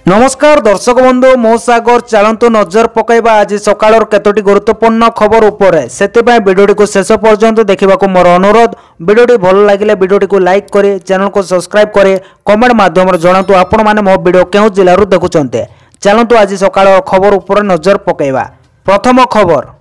नमस्कार दर्शक बंधु मो सागर चलतु नजर पकईबा आज सकाळ केतोटी गुरुत्वपूर्ण खबर उपरे सेतिबाई वीडियोटी को शेष पर्यंत देखा मोर अनुरोध। वीडियोटी भल लगे वीडियोटी को लाइक करे, चैनल को सब्सक्राइब करे, कमेंट माध्यम जनातु आपण माने मो वीडियो केउ जिल्लारू देखुचंते। चलतु आज सकाळ खबर उपरे नजर पकईबा। प्रथम खबर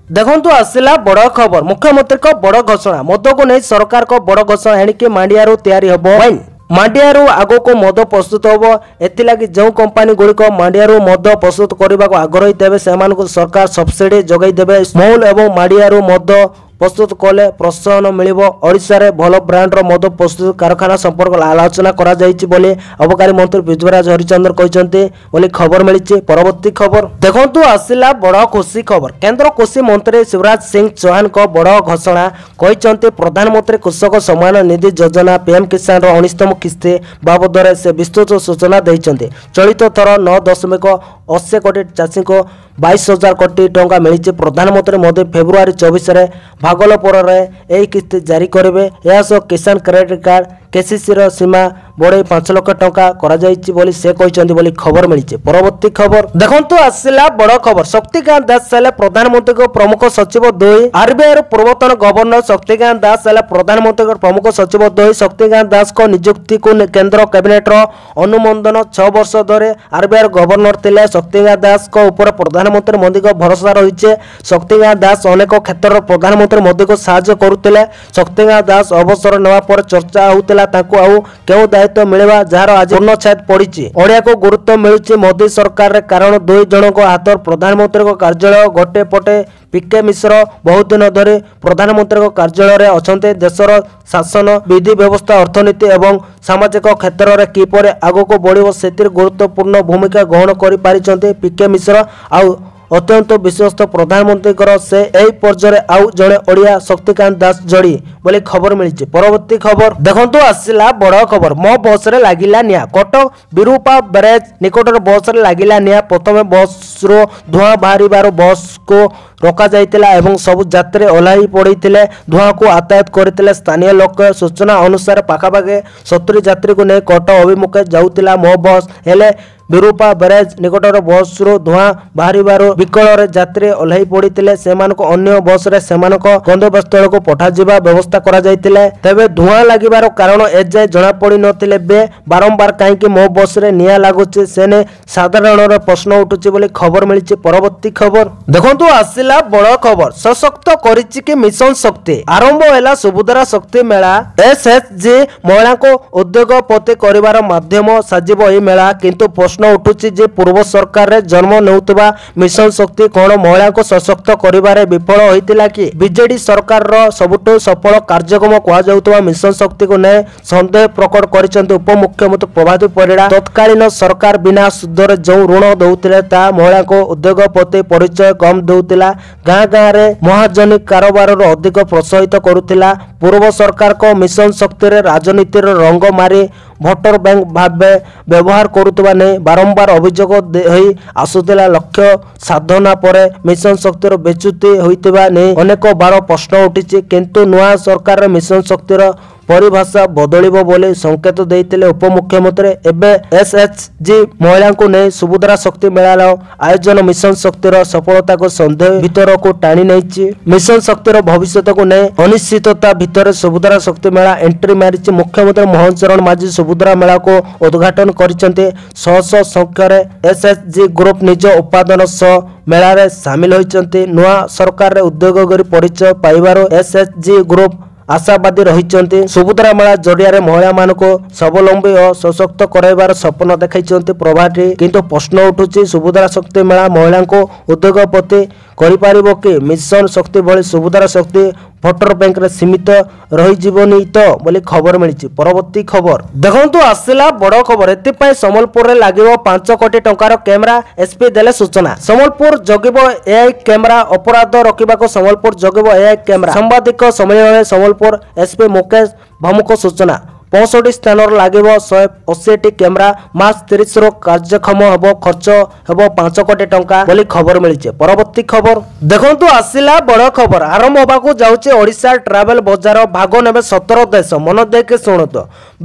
देखंतु आसिला बड़ खबर। मुख्यमंत्री को बड़ घोषणा। मद को नहीं सरकार को बड़ घोषणा एणिके मांडियारू तैयारी हबो वाइन। मांडियारू आगो को मद प्रस्तुत होबो। एथिलागि जो कंपनी गुड़िक मांडियारू मद प्रस्तुत करने को आग्रही देवे सेमानकु सरकार सब्सिडी जगै देवे। स्मॉल एवं मांडियारू मद प्रस्तुत कले प्रोत्साहन मिलिबो। ओडिशा रे भल ब्रांड रो मद प्रस्तुत कारखाना संपर्क आलोचना करा जायछि बोली अबकारी मंत्री विजयराज हरिचंद्र कहते बोली खबर मिली। परवर्ती खबर देखंतु आसिला बड़ खुशी खबर। केंद्र कृषि मंत्री शिवराज सिंह चौहान को बड़ घोषणा कहते प्रधानमंत्री कृषक सम्मान निधि योजना पीएम किसान रो 19तम किस्ती बाबद से विस्तृत सूचना देइछन्ते। चलित थर 9.80 कोटी चाषी को 22,000 कोटी टंका मिली। प्रधानमंत्री मोदी फेब्रुआरी 24 रे भागलपुर रे एही किस्ती जारी करेंगे। यह किसान क्रेडिट कार्ड केसीसी रो सीमा बढ़े 5 लाख टंका करा जायछि बोली से कहछन्ती बोली खबर मिली। परवर्ती खबर देखंतु आसिला बड़ खबर। शक्तिकांत दास साले प्रधानमंत्री को प्रमुख सचिव 2। आरबीआई पूर्वतन गवर्नर शक्तिकांत दास साले प्रधानमंत्री को प्रमुख सचिव 2। शक्तिकांत दास को नियुक्ति को केंद्र कैबिनेट रो अनुमोदन 6 वर्ष धरे आरबीआई गवर्नर थिले। शक्तिकांत दास को ऊपर प्रधानमंत्री मोदी को भरोसा रही। शक्तिकांत दास अनेक क्षेत्र प्रधानमंत्री मोदी को साहाय्य करुले। शक्तिकांत दास अवसर नेवा पर चर्चा होता केउ दायित्व मिलवा जार आज पूर्ण छात पड़ी। ओडिया को गुरुत्व मिलुची मोदी सरकार रे कारण 2 जन को हाथ प्रधानमंत्री को कार्यालय गोटे पटे पीके मिश्र बहुत दिन धरी प्रधानमंत्री को कार्यालय रे अछन्ते। देशर शासन विधि व्यवस्था अर्थनीति एवं सामाजिक क्षेत्र में किपर आगो को बढ़िबो सेतिर गुरुत्वपूर्ण भूमिका ग्रहण करि पारिचन्ते पीके मिश्र। आउ अत्यंत विश्वस्त प्रधानमंत्री से यही पर्यायर आउ जड़े ओडिया शक्तिकांत दास जोड़ी बोली खबर मिली। परवर्ती खबर देखंतु आसिला बड़ खबर। मो बस रे लागिला निया। कटक बिरूपा ब्यारेज निकटर बस रे लागिला निया। प्रथम बस रो धुआं बाहर बस को रोका जाइतिला एवं सबु यात्री ओह्लाई पड़ते धुआं को आतायात करते। स्थानीय लोक सूचना अनुसार पाखापाखि 70 यात्री को नहीं कटक अभिमुखे जाउतिला मो बस हेले बिरूपा ब्यारेज निकटर बस रो धुआं बाहर विकल यात्री ओह्लाई पड़ते। सेमानको अन्य बस रे सेमानको गंतव्यस्थल को पठा जिबा व्यवस्था करा जाइतिले। तबे धुआं लागिबार कारण एजाय जणा पड़ी नथिले। बे बारंबार काईकि मो बस रे निया लागुची सेने साधारण प्रश्न उठुची बोली खबर मिली। परवर्ती खबर देखंतु आसिला बड़ खबर। सशक्त करिछि कि मिशन शक्ति आरंभ हैला सुभद्रा शक्ति मेला। एसएचजी महिला को उद्योगपति करिवार माध्यम साजिब एही मेला। किंतु प्रश्न उठुची जे पूर्व सरकार रे जन्म नेउतबा मिशन शक्ति कोन महिला को सशक्त करिवारे विफल होइतिला कि बीजेडी सरकार रो सबुठो सफल कार्यक्रम कहा जाउतबा मिशन शक्ति को नै संदेह प्रकट करिसंते उपमुख्यमंत्री प्रभात परिड़ा। तत्कालीन सरकार बिना सुधरे जो ऋण दउतिले ता महिला को उद्योगपति परिचय कम दउतिला। गाँ गाँ रे महाजनी कारोबार रो अधिक प्रोत्साहित करुतिला। पूर्व सरकार को मिशन शक्ति रे राजनीति रो रंग मारी भोटर बैंक भावे व्यवहार करुतबा नै बारंबार अभियोग होई आसुतिला। लक्ष्य साधना परे मिशन शक्ति रो बेचुती होइतबा नै अनेक बार प्रश्न उठिछि। किंतु नुआ सरकार रे मिशन शक्ति रो परिभाषा बदलिबो बोले संकेत देइतिले उपमुख्यमंत्री। एबे एसएचजी महिला को नै सुभद्रा शक्ति मेला आयोजन मिशन शक्ति रो सफलता को संदेह भीतर को टाणी नैछि। मिशन शक्ति रो भविष्य को नै अनिश्चितता भीतर सुभद्रा शक्ति मेला एंट्री मारिछि। मुख्यमंत्री मोहन चरण माझी सुभद्रा मेला को उद्घाटन करिसंते। 100 संख्या रे एसएचजी ग्रुप निज उत्पादन सह मेला रे शामिल होइसंते। नुआ सरकार रे उद्योगकारी परिचय पाइबारो एसएचजी ग्रुप आशावादी रही। सुभद्रा मेला जरिया महिला मानक स्वावलंबी और सशक्त कराइबार सपन देखाइछन्ते प्रभाती। किंतु प्रश्न उठुछि सुभद्रा शक्ति मेला महिला को उद्योगपति करि पारिबो कि मिशन शक्ति भली सुभद्रा शक्ति भोटर बैंक रे सीमित रही जीवनी तो बोली खबर मिली। परवर्ती खबर देखंतु आसिला बड़ खबर। एतिपय संबलपुर रे लागिबो 5 कोटी टंकार कैमरा। एसपी देले सूचना। संबलपुर जगिबो एआई कैमरा। अपराध रोकिबाको संबलपुर जगिबो एआई कैमरा। सांबादिक सम्मेलन में संबलपुर एसपी मुकेश भामुक सूचना। 65 स्थान লাগিব 180টি ক্যামেরা মার্চ 30 रो कार्यक्षम হব খরচ হব 5 কোটি টঙ্কা বলি খবর মিলিছে। পরবর্তী খবর দেখন্তু আসিলা বড় খবর আরম্ভ হবাকু যাচ্ছে ওড়িশা ট্রাভেল বজাৰ ভাগ নেবে 17 দেশ মন দেখি শুণুত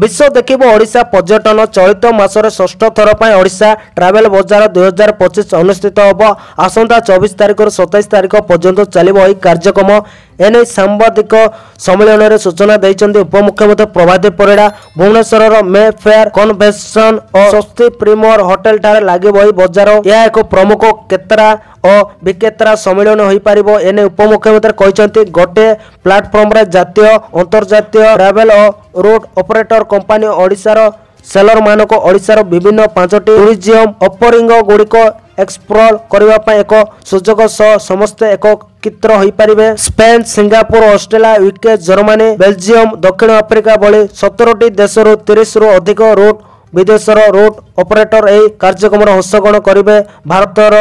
বিশ্ব দেখিব ওড়িশা পর্যটন চলিত মাসরে ষষ্ঠ থর পাই ওড়িশা ট্রাভেল বଜାର 2025 অনুষ্ঠিত হব আসন্তা 24 তারিখ ରୁ 27 তারিখ পর্যন্ত চালিব এই কার্যক্রম एने सांबादिक सम्मेलन में सूचना देइचंदी उपमुख्यमंत्री प्रभाती परिड़ा भुवनेश्वर मे फेयर कन्वेंशन और स्वस्ति प्रीमियर होटल ठारे लागि बही बजार यह एक प्रमुख केतरा और विक्रेता सम्मेलन हो पारिबो। एने उपमुख्यमंत्री कहते गोटे प्लाटफर्म रे जातीय अंतर्जातीय ट्रैवल और रोड ऑपरेटर कंपनी ओडिशार सेलर मानक ओडिशार विभिन्न 5टी टूरिज्म ऑफरिंग गुड़िक एक्सप्लोर करने एक सुजोग सह समस्त एक चित्र हो पारे। Spain Singapore Australia UK Germany Belgium दक्षिण आफ्रिका भली 17टी देश 30 रु अधिक रूट विदेशर रूट ऑपरेटर यह कार्यक्रम अंशग्रहण करेंगे। भारतर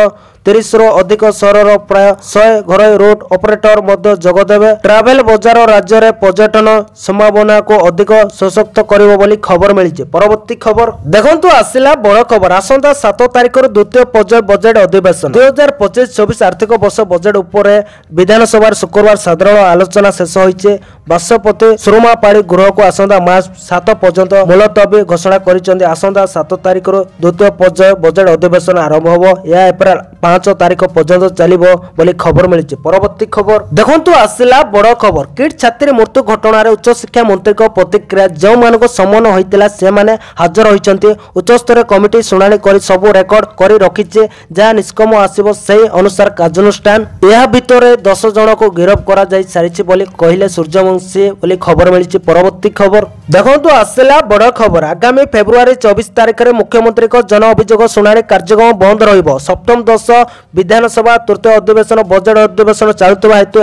30 रु अधिक सहर प्राय 100 घर रूट ऑपरेटर मध्य जोगदेवे। ट्रैवल बजार राज्य में पर्यटन संभावना को अधिक सशक्त करिवो बोली खबर मिली। परवर्ती खबर देखंतु आसिला बड़ खबर आसंता 7 तारिख द्वितीय पर्याय बजेट अधिवेशन 2025-26 आर्थिक वर्ष बजेट उपर विधानसभा शुक्रवार साधारण आलोचना शेष होइछे। बाचस्पति सुरमा पाड़ी गृह को आसंता मार्च 7 पर्यंत मुलतवी घोषणा करिसेंती। आसंता 7 तारिख द्वितीय पर्याय बजेट अधिवेशन आरंभ होबो। यह अप्रैल 5 तारिख पर्यंत चलिबो बोली खबर मिली। परवर्ती खबर देखंतु आसिला बड़ खबर किट छात्री मृत्यु घटना रे उच्च शिक्षा मंत्री को प्रतिक्रिया जो मानको समन होइतिला से माने हाजर होइचंती। उच्च स्तरीय कमिटी सुनानी करी सब रेकर्ड करी रखिचे जहा निष्कम आसीबो सेही अनुसार कार्यानुष्ठान। यह भितरे 10 जन को गिरफ्त करा जाई सारिछि बोली कहिले सूर्यवंशी बोली खबर मिली। परवर्ती खबर देखंतु आसिला बड़ खबर आगामी फेब्रुआरी 24 तारिख रे मुख्यमंत्री को जन अभियोग सुनानी कार्यक्रम बंद रहिबो। सप्तम 10 विधानसभा तृतीय अधिवेशन बजेट अधिवेशन चलुवा हेतु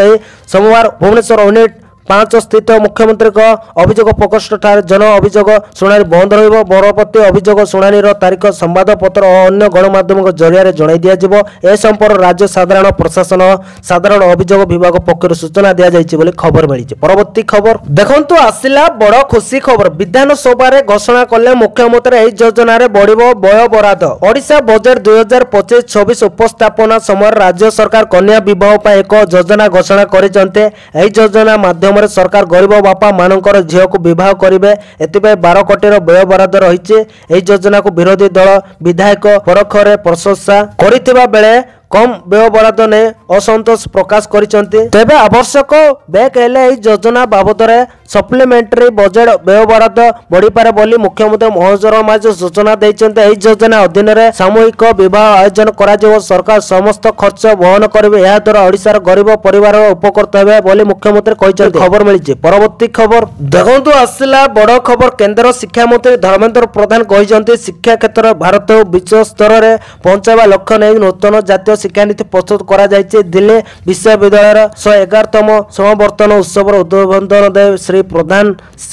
सोमवार भुवनेश्वर यूनिट 5 स्थित मुख्यमंत्री अभियोग प्रकोष्ठ ठारे जन अभियोग शुणाणी बंद रहिबो। परवर्ती अभियोग शुणाणी तारीख संवादपत्र और अन्य गणमाध्यम जरिया जणाई दिया। ए संपर्क राज्य साधारण प्रशासन साधारण अभियोग विभाग पक्षर सूचना दिया जायछि बोली खबर मिली। परवर्ती खबर देखंतु आसिला बड़ खुशी खबर विधानसभा रे घोषणा कले मुख्यमंत्री एही योजना रे बढ़िबो व्यय बराद। ओडिशा बजेट 2025-26 उपस्थापना समय राज्य सरकार कन्या विवाह पर एक योजना घोषणा करिसंते। एही योजना माध्यम सरकार गरीब बापा मानकर झील को विवाह करेंगे। एथिपाई 12 कोटी व्यय बराद रही। योजना को विरोधी दल विधायक परखरे प्रशंसा करिथिबा बेले कम व्यय बराद ने असंतोष प्रकाश करिसंती। तेबे आवश्यक बैक हेले योजना बाबद सप्लीमेंटरी बजेट व्यय बराद बढ़ी पारे बोली मुख्यमंत्री मनोहर माझी सूचना दैछन्ते। एही योजना अधीन रे सामूहिक विवाह आयोजन करा जिवो। सरकार समस्त खर्च वहन करिवे। या द्वारा ओडिशार गरीब परिवार उपकृत हेबे बोली मुख्यमंत्री कहिसंती। खबर मिलिछि। परवर्ती खबर देखंतु आसिला बड़ खबर केंद्र शिक्षा मंत्री धर्मेंद्र प्रधान कहिसंती शिक्षा क्षेत्र भारत विश्व स्तर रे पहुंचावा लक्ष्य नै नूतन जातीय शिक्षा नीति प्रस्तुत करा जायछि। दिल्ली विश्वविद्यालय 111तम समावर्तन उत्सव उद्बोधन दे श्री प्रधान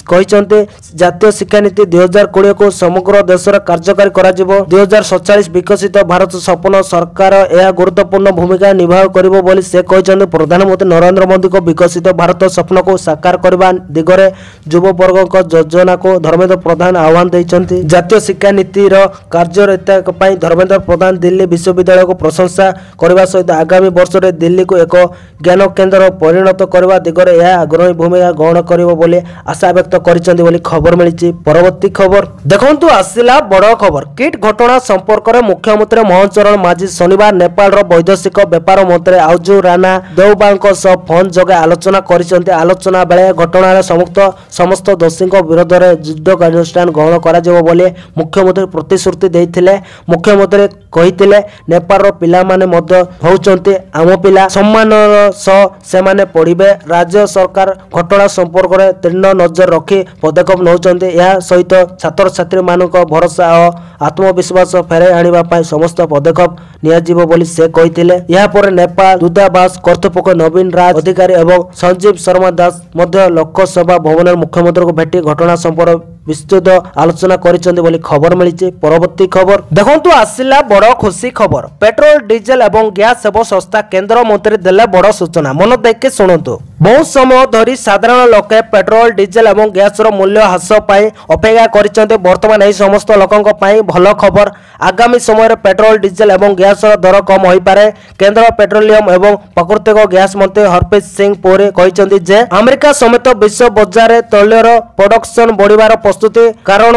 कहिसंती जातीय शिक्षा नीति 2020 को समग्र देश रे कार्यकारी करा जिवो। 2047 विकसित भारत सपन सरकार यह गुरुत्वपूर्ण भूमिका निभा करिवो बोली से कहिसंती। प्रधानमंत्री नरेंद्र मोदी को विकसित भारत स्वप्न को साकार करबा दिगरे युव वर्ग को योजना को धर्मेंद्र प्रधान आह्वान दैछंती। जातीय शिक्षा नीति रो कार्यरता पई धर्मेंद्र प्रधान दिल्ली विश्वविद्यालय को प्रशंसा करबा सहित आगामी वर्ष रे दिल्ली को एक ज्ञान केंद्र परिणत करबा दिगरे यह अग्रणी भूमिका ग्रहण करिवो बोली आशा व्यक्त करिसंती बोली खबर मिलिछि। परवर्ती खबर देखंतु आसिला बड़ खबर किट घटना संपर्क में मुख्यमंत्री मनोहर माझी शनिवार नेपाल रो वैदेशिक व्यापार मंत्री आउजु राणा देउबांको सह फोन जगे आलोचना करिसंती। आलोचना बेले घटना रे समस्त दोषी विरोध में युद्ध कार्यानुष्ठान ग्रहण करा जिवो बोली मुख्यमंत्री प्रतिश्रुति देइथिले। मुख्यमंत्री कहिथिले नेपाल रो पिला माने मध्य होउचंती आम पिला सम्मान सह से माने पढ़िबे। राज्य सरकार घटना संपर्क में तीर्ण नजर रखी पदक्षेप नौचंती। यह सहित छात्र छात्री मानक भरोसा और आत्मविश्वास फेरे आनिबा पई समस्त पदक्षेप नियाजिबो बोली से कहिथिले। यह पर नेपाल दूतावास कर्तृपक्ष नवीन राज अधिकारी एवं संजीव शर्मा दास मध्य लोकसभा भवन मुख्यमंत्री को भेटी घटना संपर्क विस्तृत आलोचना करिसंती बोली खबर मिली। परवर्ती खबर देखंतु आसिला बड़ खुशी खबर पेट्रोल डीजेल एवं गैस सेवा संस्था केंद्र मंत्री देले बड़ सूचना मन देखि सुनंतु। बहुत समय धरी साधारण लोके पेट्रोल डीजेल और गैस मूल्य ह्रास अपेक्षा कर बर्तमान यही समस्त लोकों भल खबर आगामी समय पेट्रोल डीजेल और गैस दर कम हो पारे। केंद्र पेट्रोलियम एवं प्राकृतिक गैस मंत्री हरप्रीत सिंह पुरी कहते जे अमेरिका समेत विश्व बजार तैलर प्रोडक्शन बढ़िबार प्रस्तुति कारण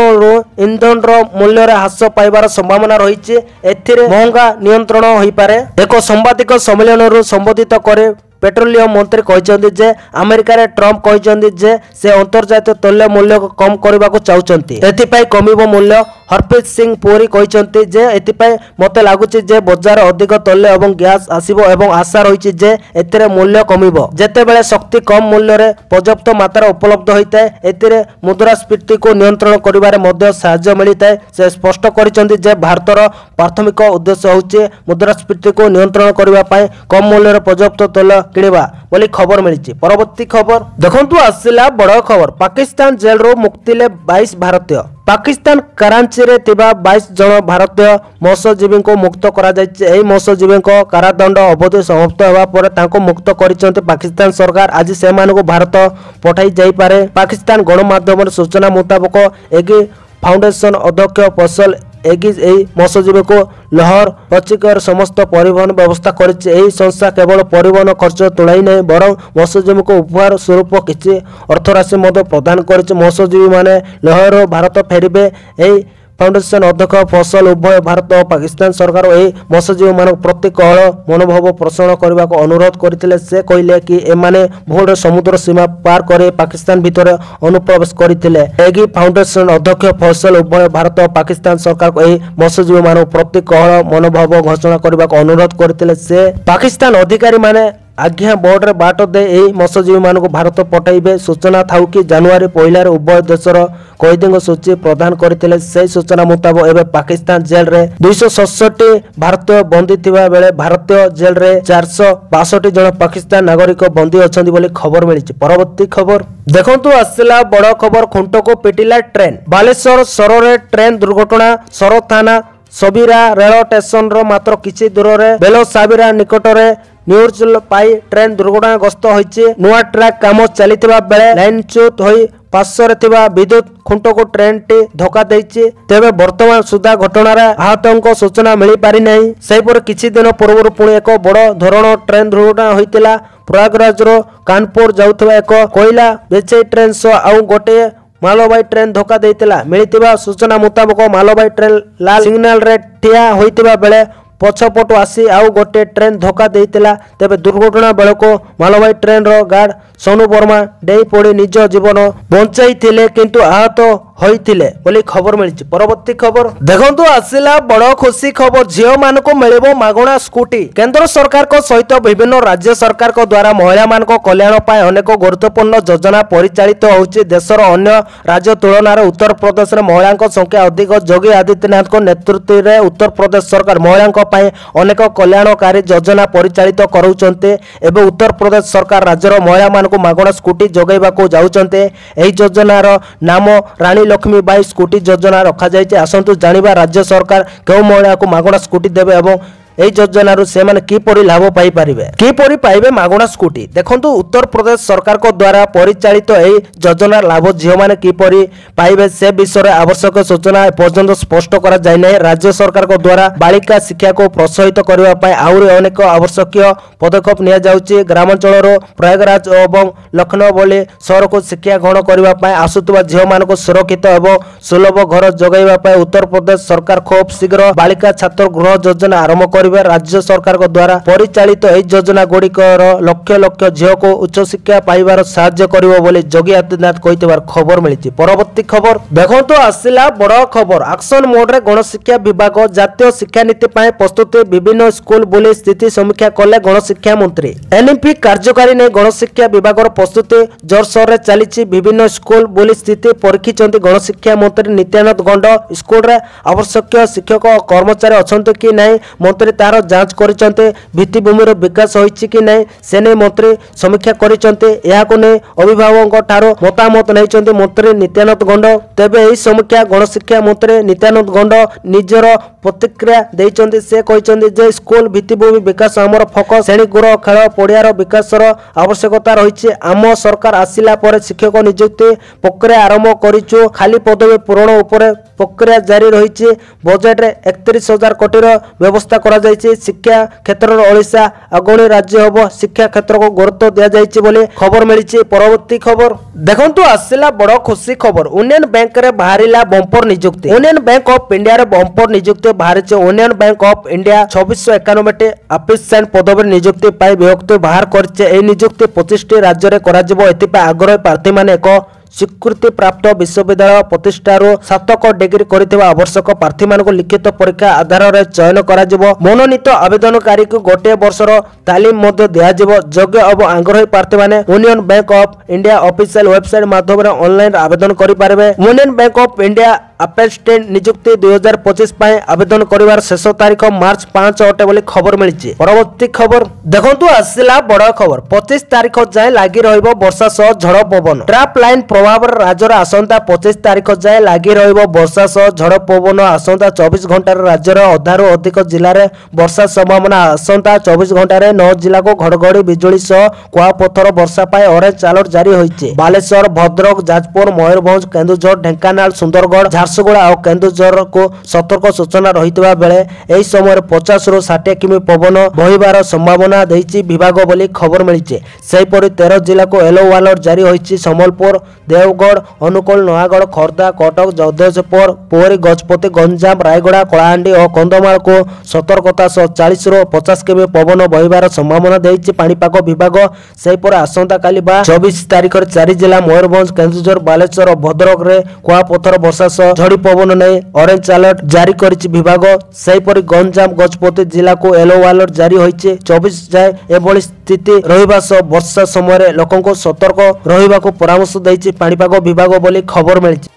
इंधन मूल्य ह्रास पाइबार संभावना रही महंगा नियंत्रण हो पारे। एक सांबादिक सम्मेलन संबोधित करे पेट्रोलियम मंत्री कहते जे अमेरिका रे ट्रंप कहते जे से अंतर्जातीय तैल मूल्य कम करने को चाहते एथिपाई कमिबो मूल्य। हरप्रीत सिंह पुरी कहते जे एथिपाई मते लागुची जे बजार अधिक तैल एवं गैस आसीबो एवं आशा रही जे एथिरे मूल्य कमिबो जेतेबेले शक्ति कम मूल्य रे पर्याप्त मात्रा उपलब्ध होइताए एथिरे मुद्रास्फीति को नियंत्रण करिबारे मध्ये सहायता मिलिताए। से स्पष्ट करिसेंती जे भारतर प्राथमिक उद्देश्य होउचे मुद्रास्फीति को नियंत्रण करिबा पई कम मूल्य रे पर्याप्त तैल किणवा बोली खबर मिली। परवर्ती खबर देखंतु आसिला बड़ खबर पाकिस्तान जेल रो मुक्तिले 22 भारतीय। पाकिस्तान कराची रे थिबा 22 जन भारतीय मत्स्यजीवी को मुक्त करा जायछि। एही मत्स्यजीवी को कारादंड अवधि समाप्त होगा पर तांको मुक्त करिसेंती पाकिस्तान सरकार। आज से मानको भारत पठाई जाई पारे। पाकिस्तान गणमाध्यम सूचना मुताबिक एगी फाउंडेशन अध्यक्ष फसल एगिज मत्स्यजीवी को लाहौर पचिकर समस्त परिवहन व्यवस्था करिछि। एही संस्था केवल परिवहन खर्च तुलाई नहीं बरं मत्स्यजीवी को उपहार स्वरूप किछि अर्थराशि मध्य प्रदान करिछि। मत्स्यजीवी माने लाहौर भारत फेरिबे। एही फाउंडेशन अध्यक्ष फसल उभय भारत और पाकिस्तान सरकार यही मत्स्यजीवी मान प्रति कहल मनोभाव पोषण करने को अनुरोध करते। से कहले कि एमाने भूल समुद्र सीमा पार कर पाकिस्तान भितर अनुप्रवेश करते। फाउंडेशन अध्यक्ष फसल उभय भारत और पाकिस्तान सरकार को यही मत्स्यजीवी मान प्रति कहल मनोभाव घोषणा करने को अनुरोध करते। से पाकिस्तान अधिकारी माने आज्ञा बोर्ड रे बाट दे एही मत्स्यजीवी मान को भारत पठाइबे। सूचना थाउ कि जनवरी पहला उभय देशर कैदी सूची प्रदान करथिले। से सूचना मुताबिक एबे पाकिस्तान जेल रे 267 भारतीय बंदी थिबा बेले भारतीय जेल रे 462 जन पाकिस्तान नागरिक बंदी अछंती बोली खबर मिली। परवर्ती खबर देखंतु आसिला बड़ खबर खुंट को पिटिला ट्रेन। बालेश्वर सर रे ट्रेन दुर्घटना सर थाना सबीरा रेल स्टेशन रो मात्र किछि दूर रे बेलो साबिरा निकट रे न्यूज पाई ट्रेन दुर्घटनाग्रस्त होइछि। नुआ ट्रैक काम चलीथिबा बेले लाइन च्युत होई पार्श्व रे थिबा विद्युत खुंट को ट्रेन टी धक्का देइछि। तेबे वर्तमान सुधा घटनार आहतों सूचना मिली पारि नहीं। सेहिपर किछि दिन पूर्व पुणी एक बड़ धरण ट्रेन दुर्घटना होइतिला। प्रयागराज रो कानपुर जाउथबा एक कोयला बेचई ट्रेन सह आउ गोटे मालबाई ट्रेन धक्का देइतिला। मिलितिबा सूचना मुताबिक मालबाई ट्रेन लाल सिग्नल रे ठिया होइतिबा बेले पछपटु आसी आउ गोटे ट्रेन धक्का देइतिला। तेबे दुर्घटना बेलको मालबाई ट्रेन रो गार्ड सोनू वर्मा डेई पड़ी निज जीवन बंचाई थिले किंतु आहत होइथिले बोली खबर मिली। परवर्ती खबर देखंतु आसिला बड़ खुशी खबर झियो मान को मिलिबो मागणा स्कूटी। केंद्र सरकार को सहित विभिन्न राज्य सरकार को द्वारा महिला मान को कल्याण पाए अनेक गुरुत्वपूर्ण योजना परिचालित होउछि। देशर अन्य राज्य तुलना रे उत्तर प्रदेश रे महिला संख्या अधिक। योगी आदित्यनाथ को नेतृत्व रे उत्तर प्रदेश सरकार महिला पाए अनेक कल्याणकारी योजना परिचालित करूछन्ते। एबे उत्तर प्रदेश सरकार राज्यर महिला को मागणा स्कूटी जोगाइबा को जाउछन्ते। एही योजनार नाम रानी लक्ष्मी बाई स्कूटी योजना रखा जाइए। आसतु जानिबा राज्य सरकार केउ महिला को मागणा स्कूटी देबे एवं एही योजनारू से माने किपरि लाभ पाई परिबे किपरि पाइबे मागणा स्कूटी। देखंतु उत्तर प्रदेश सरकार को द्वारा परिचालित एही योजना लाभ झियो माने किपरि पाइबे से विषय आवश्यक सूचना पर्यंत स्पष्ट करा जाय नै। राज्य सरकार को द्वारा बालिका शिक्षा को प्रोत्साहित करबा पय आउरी अनेक आवश्यक पदक्षेप निया जाउछि। ग्रामांचल प्रयागराज एवं लखनऊ बोले शहर को शिक्षा ग्रहण करबा पय आसुतबा झियो मान को सुरक्षित एवं सुलभ घर जोगाइबा पय उत्तर प्रदेश सरकार खूब शीघ्र बालिका छात्र गृह योजना आरंभ राज्य सरकार को द्वारा परिचालित एही योजना गुड़िकर लक्ष लक्ष झियो को उच्च शिक्षा पाइबार साहाय्य करिवो बोली योगी आदित्यनाथ कहितबार खबर मिली। परवर्ती खबर देखंतु आसिला बड़ खबर एक्शन मोड रे गणशिक्षा विभाग जातीय शिक्षा नीति पाए प्रस्तुति। विभिन्न स्कूल बुली स्थिति समीक्षा कले गणशिक्षा मंत्री। एनईपी कार्यकारी ने गणशिक्षा विभाग प्रस्तुति जोरसोर रे चलीछि। विभिन्न स्कूल बुली स्थिति परीक्षित गणशिक्षा मंत्री नित्यानंद गंड। स्कूल रे आवश्यक शिक्षक कर्मचारी अछंत कि नहीं मंत्री तार जांच करिसंते भित्तिभूमिर विकास होइछि कि नै से नै मंत्री समीक्षा करिसंते याको नै अभिभावकक ठारो मतामत नैचंते मंत्री नित्यानंद गंड तेबे एही समीक्षा गणशिक्षा मंत्री नित्यानंद गंड निजर प्रतिक्रिया देइचंते से कहिसंते जे स्कूल भित्तिभूमि विकास हमर फोकस श्रेणी गृह खेल पड़ियार विकासर आवश्यकता रही आम सरकार आसिला पर शिक्षक नियुक्ति प्रक्रिया आरंभ करिछु खाली पदवी पूरण उपर प्रक्रिया जारी रही बजेट रे 31,000 कोटी व्यवस्था करा जायछि शिक्षा क्षेत्र में ओडिशा अग्रणी राज्य होबो शिक्षा क्षेत्र को गुरुत्व दिया जायछि बोले खबर मिलिछि। परवर्ती खबर देखंतु आसिला बड़ खुशी खबर यूनियन बैंक रे बाहरिला बंपर नियुक्ति यूनियन बैंक ऑफ इंडिया रे बंपर नियुक्ति बाहरिछि union bank of India 2691 assistant पदवी नियुक्ति पाई विज्ञप्ति बाहर करछि ए नियुक्ति 25 टी राज्य रे करा जिवो एतिपा आग्रही प्रार्थी माने एक स्वीकृति प्राप्त विश्वविद्यालय प्रतिष्ठार स्नातक डिग्री करिथिबा आवश्यक प्रार्थी मानको लिखित परीक्षा आधार रे चयन करा जिवो मनोनीत आवेदनकारी को गोटे वर्षर तालीम मध्य दिया जिवो योग्य और आग्रही प्रार्थी माने union bank of India official website माध्यम रे ऑनलाइन आवेदन करि पारबे। Union bank of India assistant नियुक्ति 2025 पाए आवेदन करिवार शेष तारीख मार्च 5 अटे बोली खबर मिलिछि। परवर्ती खबर देखंतु आसिला बड़ खबर 25 तारीख जाए लागि रहइबो वर्षा सह झड़ पवन ट्रैप लाइन प्रभाव राज्यर आसंता 25 तारीख जाए लागि रहइबो वर्षा सह झड़ पवन आसंता 24 घंटा राज्यर अधारु अधिक जिल्ला रे वर्षा संभावना आसंता 24 घंटा रे 9 जिल्ला को घड़घड़ी बिजुली सह कुआपथर वर्षा पाए ऑरेंज अलर्ट जारी होइछि। बालेश्वर भद्रक जाजपुर मयूरभंज केन्दुझर ढेंकानाल सुंदरगढ़ झारसुगुड़ा और केन्दुझर को सतर्क सूचना रहितबा बेले एही समय 50 रु 60 किमी पवन बहिबार संभावना देइछि विभाग बोली खबर मिलिछि। सेहिपरि 13 जिला को येलो अलर्ट जारी होइछि सम्बलपुर देवगढ़ अनुकूल नयागढ़ खोर्धा कटक जगदीशपुर पुरी गजपति गंजाम रायगड़ा कलाहांडी और कंधमाल को सतर्कता 40 रु 50 किमी पवन बहिबार संभावना देइछि पाणीपाग विभाग। सेहिपरि आसंता काली बा 24 तारीख 4 जिला मयूरभंज केन्दुझर बालेश्वर और भद्रक रे कुआपथर वर्षा सह झड़ी पवन नहीं ऑरेंज अलर्ट जारी करिछि विभाग। सेहिपरि गंजाम गजपति जिला को येलो अलर्ट जारी होइछि 24 जाए एभली स्थिति रहिबा सह वर्षा समय लोकंको सतर्क रहिबाको परामर्श दैछि पाणीपाग विभाग बोली खबर मिलिछि।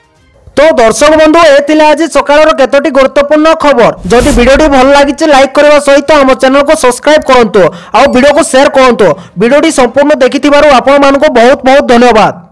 तो दर्शक बंधु ए आज सकाळर केतोटी गुरुत्वपूर्ण खबर जदि वीडियोटी भल लागिछि लाइक करबा सहित हम चैनल को सब्सक्राइब करंतु आ वीडियो को शेयर करंतु वीडियोटी संपूर्ण देखिथिबारु आपण मानको बहुत बहुत धन्यवाद।